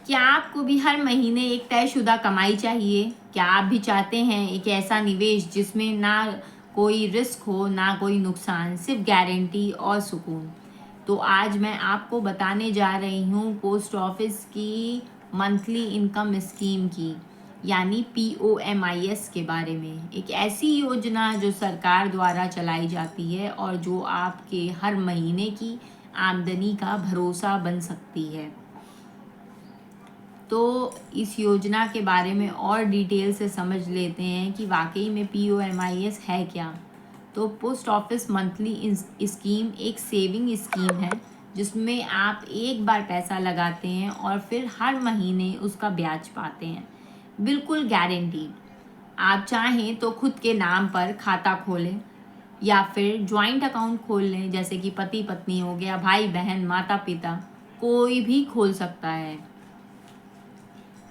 क्या आपको भी हर महीने एक तयशुदा कमाई चाहिए? क्या आप भी चाहते हैं एक ऐसा निवेश जिसमें ना कोई रिस्क हो, ना कोई नुकसान, सिर्फ गारंटी और सुकून? तो आज मैं आपको बताने जा रही हूँ पोस्ट ऑफिस की मंथली इनकम स्कीम की, यानी POMIS के बारे में। एक ऐसी योजना जो सरकार द्वारा चलाई जाती है और जो आपके हर महीने की आमदनी का भरोसा बन सकती है। तो इस योजना के बारे में और डिटेल से समझ लेते हैं कि वाकई में POMIS है क्या। तो पोस्ट ऑफिस मंथली स्कीम एक सेविंग स्कीम है जिसमें आप एक बार पैसा लगाते हैं और फिर हर महीने उसका ब्याज पाते हैं, बिल्कुल गारंटी। आप चाहें तो खुद के नाम पर खाता खोलें या फिर ज्वाइंट अकाउंट खोल लें, जैसे कि पति पत्नी हो गया, भाई बहन, माता पिता, कोई भी खोल सकता है।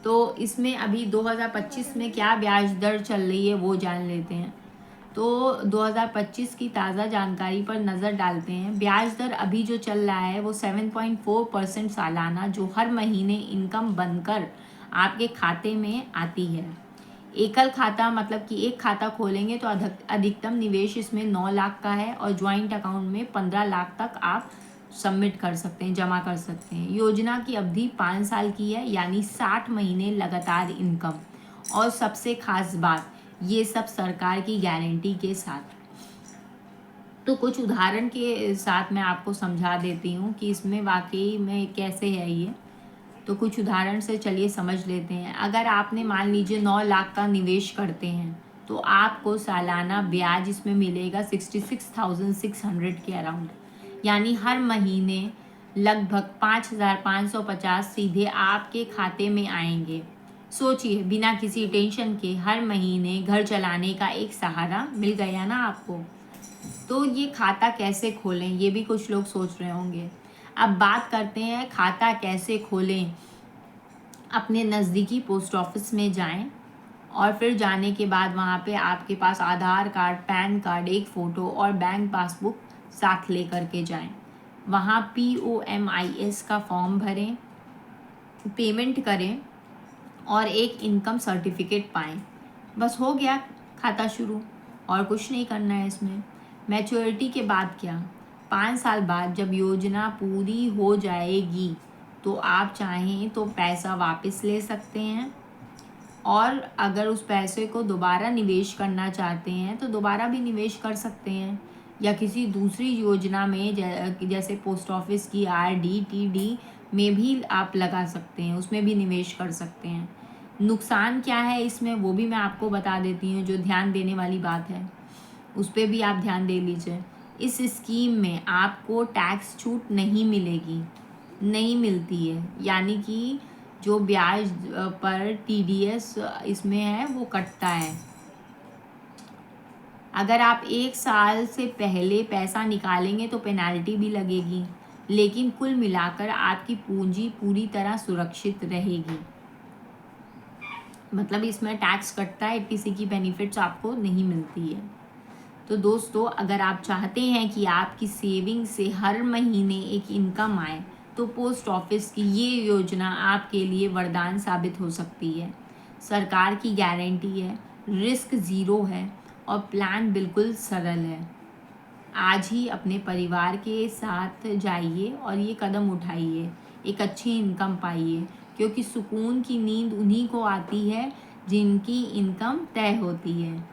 तो इसमें अभी 2025 में क्या ब्याज दर चल रही है वो जान लेते हैं। तो 2025 की ताज़ा जानकारी पर नज़र डालते हैं। ब्याज दर अभी जो चल रहा है वो 7.4% सालाना, जो हर महीने इनकम बनकर आपके खाते में आती है। एकल खाता मतलब कि एक खाता खोलेंगे तो अधिकतम निवेश इसमें 9 लाख का है और ज्वाइंट अकाउंट में 15 लाख तक आप सबमिट कर सकते हैं, जमा कर सकते हैं। योजना की अवधि 5 साल की है, यानी 60 महीने लगातार इनकम। और सबसे खास बात, ये सब सरकार की गारंटी के साथ। तो कुछ उदाहरण के साथ मैं आपको समझा देती हूँ कि इसमें वाकई में कैसे है ये। तो कुछ उदाहरण से चलिए समझ लेते हैं। अगर आपने मान लीजिए 9 लाख का निवेश करते हैं तो आपको सालाना ब्याज इसमें मिलेगा 66,600 के अराउंड, यानी हर महीने लगभग 5,550 सीधे आपके खाते में आएंगे। सोचिए, बिना किसी टेंशन के हर महीने घर चलाने का एक सहारा मिल गया ना आपको। तो ये खाता कैसे खोलें, ये भी कुछ लोग सोच रहे होंगे। अब बात करते हैं खाता कैसे खोलें। अपने नज़दीकी पोस्ट ऑफिस में जाएं और फिर जाने के बाद वहाँ पे आपके पास आधार कार्ड, पैन कार्ड, एक फ़ोटो और बैंक पासबुक साथ लेकर के जाएं। वहाँ POMIS का फॉर्म भरें, पेमेंट करें और एक इनकम सर्टिफिकेट पाएं। बस हो गया खाता शुरू, और कुछ नहीं करना है इसमें। मैच्योरिटी के बाद क्या, 5 साल बाद जब योजना पूरी हो जाएगी तो आप चाहें तो पैसा वापस ले सकते हैं, और अगर उस पैसे को दोबारा निवेश करना चाहते हैं तो दोबारा भी निवेश कर सकते हैं, या किसी दूसरी योजना में जैसे पोस्ट ऑफिस की RD TD में भी आप लगा सकते हैं, उसमें भी निवेश कर सकते हैं। नुकसान क्या है इसमें वो भी मैं आपको बता देती हूँ, जो ध्यान देने वाली बात है उस पर भी आप ध्यान दे लीजिए। इस स्कीम में आपको टैक्स छूट नहीं मिलेगी, नहीं मिलती है, यानी कि जो ब्याज पर TDS इसमें है वो कटता है। अगर आप 1 साल से पहले पैसा निकालेंगे तो पेनाल्टी भी लगेगी, लेकिन कुल मिलाकर आपकी पूंजी पूरी तरह सुरक्षित रहेगी। मतलब इसमें टैक्स कटता है, किसी की बेनिफिट्स आपको नहीं मिलती है। तो दोस्तों, अगर आप चाहते हैं कि आपकी सेविंग से हर महीने एक इनकम आए तो पोस्ट ऑफिस की ये योजना आपके लिए वरदान साबित हो सकती है। सरकार की गारंटी है, रिस्क ज़ीरो है और प्लान बिल्कुल सरल है। आज ही अपने परिवार के साथ जाइए और ये कदम उठाइए, एक अच्छी इनकम पाइए, क्योंकि सुकून की नींद उन्हीं को आती है जिनकी इनकम तय होती है।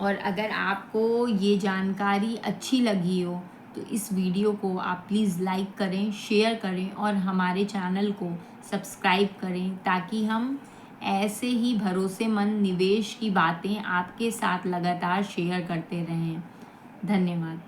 और अगर आपको ये जानकारी अच्छी लगी हो तो इस वीडियो को आप प्लीज़ लाइक करें, शेयर करें और हमारे चैनल को सब्सक्राइब करें, ताकि हम ऐसे ही भरोसेमंद निवेश की बातें आपके साथ लगातार शेयर करते रहें। धन्यवाद।